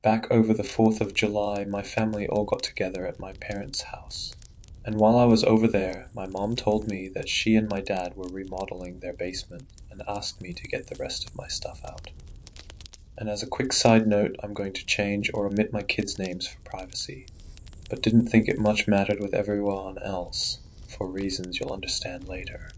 Back over the 4th of July, my family all got together at my parents' house. And while I was over there, my mom told me that she and my dad were remodeling their basement and asked me to get the rest of my stuff out. And as a quick side note, I'm going to change or omit my kids' names for privacy, but didn't think it much mattered with everyone else, for reasons you'll understand later.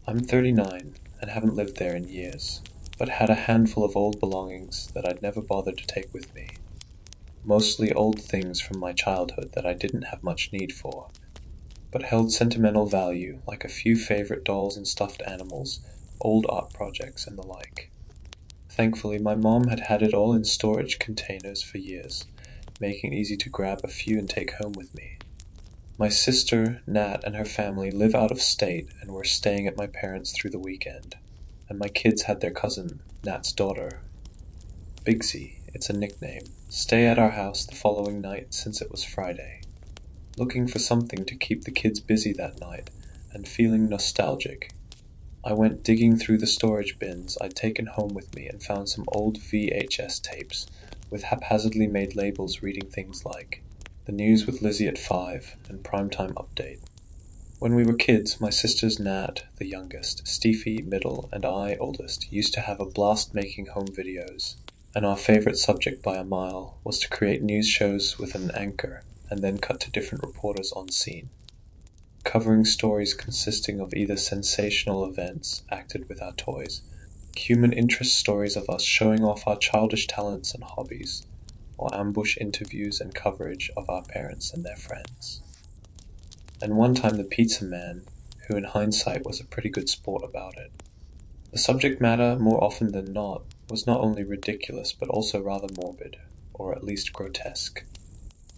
I'm 39 and haven't lived there in years, but had a handful of old belongings that I'd never bothered to take with me. Mostly old things from my childhood that I didn't have much need for, but held sentimental value, like a few favorite dolls and stuffed animals, old art projects, and the like. Thankfully, my mom had had it all in storage containers for years, making it easy to grab a few and take home with me. My sister, Nat, and her family live out of state and were staying at my parents' through the weekend, and my kids had their cousin, Nat's daughter, Bigsy, it's a nickname, stay at our house the following night since it was Friday. Looking for something to keep the kids busy that night, and feeling nostalgic, I went digging through the storage bins I'd taken home with me and found some old VHS tapes with haphazardly made labels reading things like The News with Lizzie at 5 and Primetime Update. When we were kids, my sisters Nat, the youngest, Steffi, middle, and I, oldest, used to have a blast making home videos, and our favorite subject by a mile was to create news shows with an anchor and then cut to different reporters on scene, covering stories consisting of either sensational events acted with our toys, human interest stories of us showing off our childish talents and hobbies, or ambush interviews and coverage of our parents and their friends. And one time the pizza man, who in hindsight was a pretty good sport about it. The subject matter, more often than not, was not only ridiculous but also rather morbid, or at least grotesque.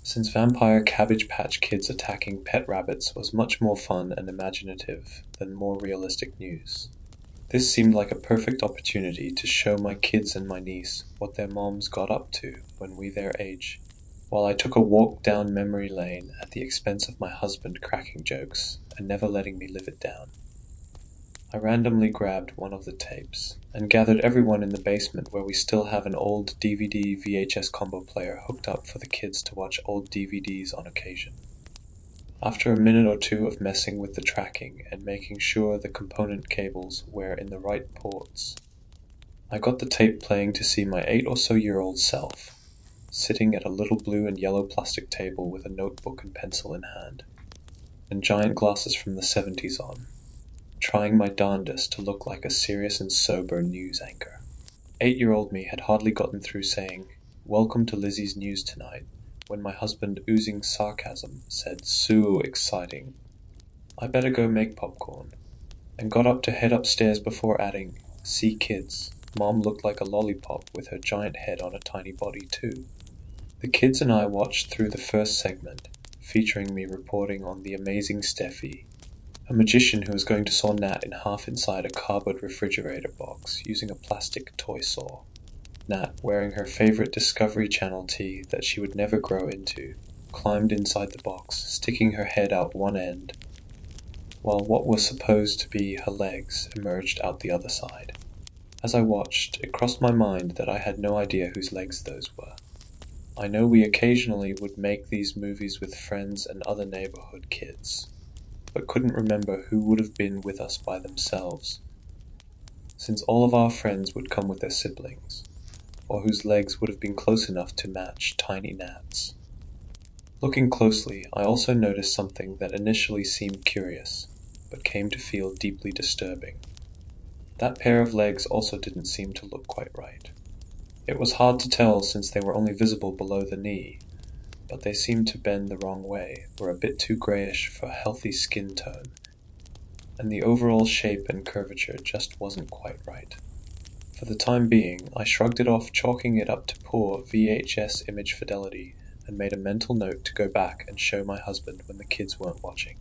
Since vampire Cabbage Patch Kids attacking pet rabbits was much more fun and imaginative than more realistic news. This seemed like a perfect opportunity to show my kids and my niece what their moms got up to when we their age, while I took a walk down memory lane at the expense of my husband cracking jokes and never letting me live it down. I randomly grabbed one of the tapes and gathered everyone in the basement where we still have an old DVD VHS combo player hooked up for the kids to watch old DVDs on occasion. After a minute or two of messing with the tracking and making sure the component cables were in the right ports, I got the tape playing to see my 8 or so-year-old self, sitting at a little blue and yellow plastic table with a notebook and pencil in hand, and giant glasses from the 70s on, trying my darndest to look like a serious and sober news anchor. 8-year-old me had hardly gotten through saying, "Welcome to Lizzie's News tonight," when my husband, oozing sarcasm, said, "So exciting. I better go make popcorn," and got up to head upstairs before adding, "See kids, Mom looked like a lollipop with her giant head on a tiny body too." The kids and I watched through the first segment, featuring me reporting on the amazing Steffi, a magician who was going to saw Nat in half inside a cardboard refrigerator box using a plastic toy saw. Nat, wearing her favorite Discovery Channel tee that she would never grow into, climbed inside the box, sticking her head out one end, while what was supposed to be her legs emerged out the other side. As I watched, it crossed my mind that I had no idea whose legs those were. I know we occasionally would make these movies with friends and other neighborhood kids, but couldn't remember who would have been with us by themselves, since all of our friends would come with their siblings, or whose legs would have been close enough to match tiny Nat's. Looking closely, I also noticed something that initially seemed curious, but came to feel deeply disturbing. That pair of legs also didn't seem to look quite right. It was hard to tell since they were only visible below the knee, but they seemed to bend the wrong way, were a bit too grayish for a healthy skin tone, and the overall shape and curvature just wasn't quite right. For the time being, I shrugged it off, chalking it up to poor VHS image fidelity, and made a mental note to go back and show my husband when the kids weren't watching.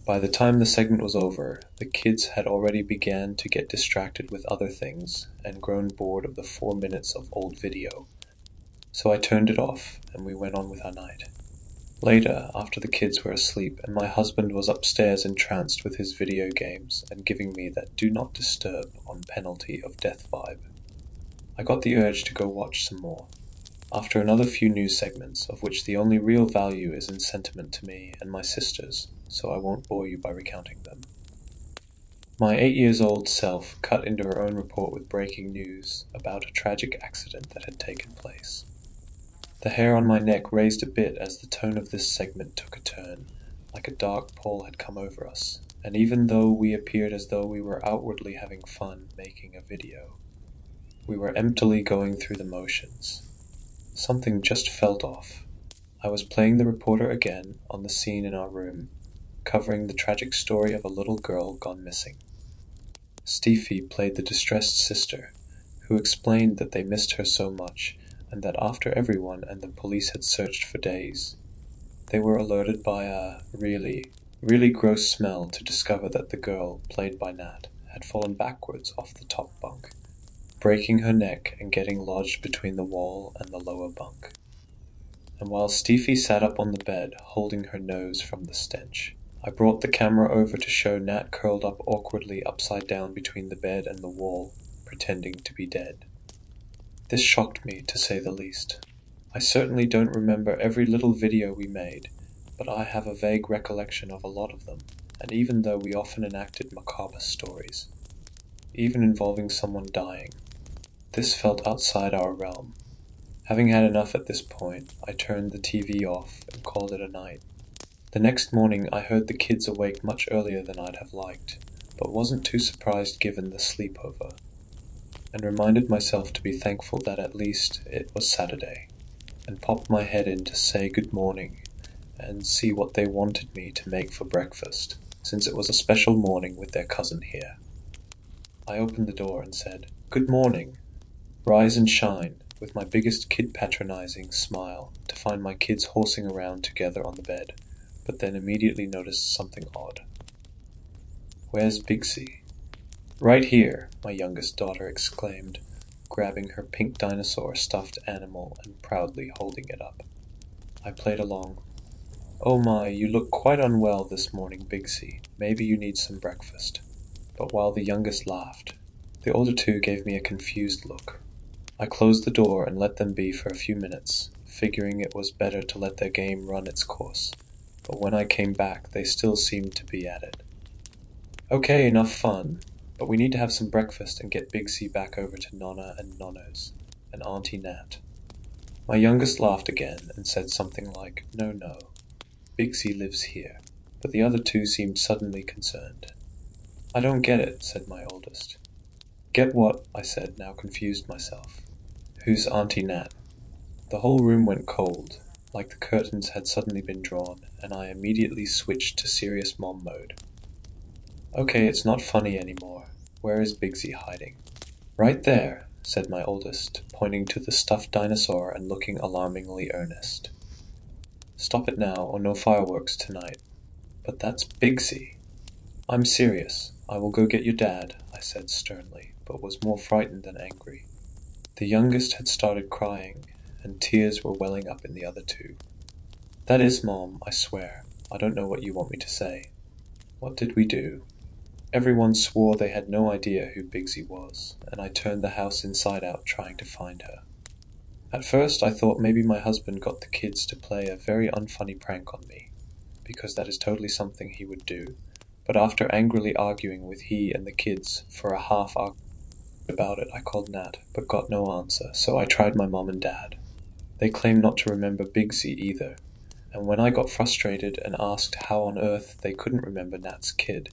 By the time the segment was over, the kids had already began to get distracted with other things and grown bored of the 4 minutes of old video, so I turned it off and we went on with our night. Later, after the kids were asleep and my husband was upstairs entranced with his video games and giving me that do not disturb on penalty of death vibe, I got the urge to go watch some more. After another few news segments, of which the only real value is in sentiment to me and my sisters, so I won't bore you by recounting them. My 8-year-old self cut into her own report with breaking news about a tragic accident that had taken place. The hair on my neck raised a bit as the tone of this segment took a turn, like a dark pall had come over us, and even though we appeared as though we were outwardly having fun making a video, we were emptily going through the motions. Something just felt off. I was playing the reporter again on the scene in our room, covering the tragic story of a little girl gone missing. Steffi played the distressed sister, who explained that they missed her so much, and that after everyone and the police had searched for days, they were alerted by a really gross smell to discover that the girl, played by Nat, had fallen backwards off the top bunk, breaking her neck and getting lodged between the wall and the lower bunk. And while Steffi sat up on the bed, holding her nose from the stench, I brought the camera over to show Nat curled up awkwardly upside down between the bed and the wall, pretending to be dead. This shocked me, to say the least. I certainly don't remember every little video we made, but I have a vague recollection of a lot of them, and even though we often enacted macabre stories, even involving someone dying, this felt outside our realm. Having had enough at this point, I turned the TV off and called it a night. The next morning I heard the kids awake much earlier than I'd have liked, but wasn't too surprised given the sleepover, and reminded myself to be thankful that at least it was Saturday, and popped my head in to say good morning and see what they wanted me to make for breakfast, since it was a special morning with their cousin here. I opened the door and said, "Good morning. Rise and shine," with my biggest kid-patronizing smile, to find my kids horsing around together on the bed, but then immediately noticed something odd. "Where's Bigsy?" "Right here," my youngest daughter exclaimed, grabbing her pink dinosaur stuffed animal and proudly holding it up. I played along. "Oh my, you look quite unwell this morning, Bigsy. Maybe you need some breakfast." But while the youngest laughed, the older two gave me a confused look. I closed the door and let them be for a few minutes, figuring it was better to let their game run its course. But when I came back, they still seemed to be at it. "Okay, enough fun, but we need to have some breakfast and get Bigsy back over to Nonna and Nonno's, and Auntie Nat." My youngest laughed again and said something like, No, Bigsy lives here," but the other two seemed suddenly concerned. "I don't get it," said my oldest. "Get what?" I said, now confused myself. "Who's Auntie Nat?" The whole room went cold, like the curtains had suddenly been drawn, and I immediately switched to serious mom mode. "Okay, it's not funny anymore. Where is Bigsy hiding?" "Right there," said my oldest, pointing to the stuffed dinosaur and looking alarmingly earnest. "Stop it now, or no fireworks tonight." "But that's Bigsy." "I'm serious. I will go get your dad," I said sternly, but was more frightened than angry. The youngest had started crying, and tears were welling up in the other two. "That is, Mom, I swear. I don't know what you want me to say." What did we do? Everyone swore they had no idea who Bigsy was, and I turned the house inside out trying to find her. At first I thought maybe my husband got the kids to play a very unfunny prank on me, because that is totally something he would do, but after angrily arguing with he and the kids for a half hour about it, I called Nat, but got no answer, so I tried my mom and dad. They claimed not to remember Bigsy either, and when I got frustrated and asked how on earth they couldn't remember Nat's kid,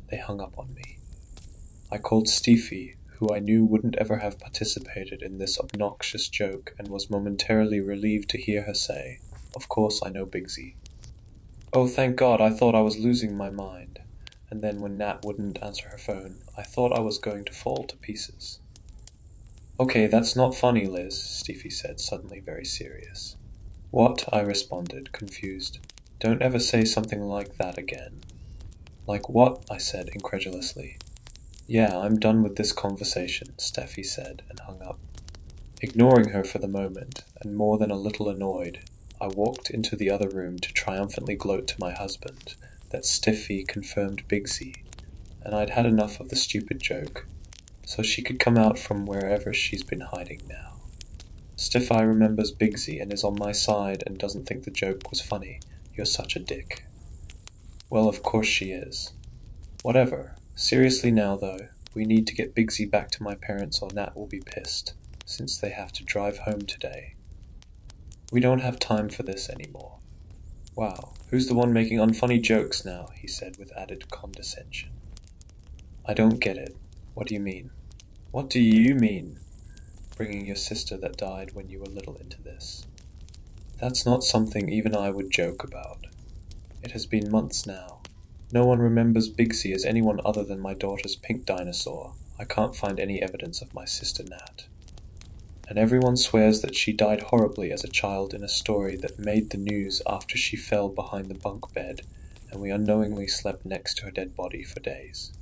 they hung up on me. I called Steffi, who I knew wouldn't ever have participated in this obnoxious joke, and was momentarily relieved to hear her say, "Of course I know Bigsy." Oh, thank God, I thought I was losing my mind. And then when Nat wouldn't answer her phone, I thought I was going to fall to pieces. "Okay, that's not funny, Liz," Steffi said, suddenly very serious. "What?" I responded, confused. "Don't ever say something like that again." "Like what?" I said incredulously. "Yeah, I'm done with this conversation," Steffi said, and hung up. Ignoring her for the moment, and more than a little annoyed, I walked into the other room to triumphantly gloat to my husband that Steffi confirmed Bigsy, and I'd had enough of the stupid joke, so she could come out from wherever she's been hiding now. Stiff-Eye remembers Bigsy and is on my side and doesn't think the joke was funny. You're such a dick. Well, of course she is. Whatever. Seriously now, though, we need to get Bigsy back to my parents or Nat will be pissed, since they have to drive home today. We don't have time for this anymore. Wow, who's the one making unfunny jokes now? He said with added condescension. I don't get it. What do you mean? What do you mean? Bringing your sister that died when you were little into this. That's not something even I would joke about. It has been months now. No one remembers Bigsy as anyone other than my daughter's pink dinosaur. I can't find any evidence of my sister Nat. And everyone swears that she died horribly as a child in a story that made the news after she fell behind the bunk bed and we unknowingly slept next to her dead body for days.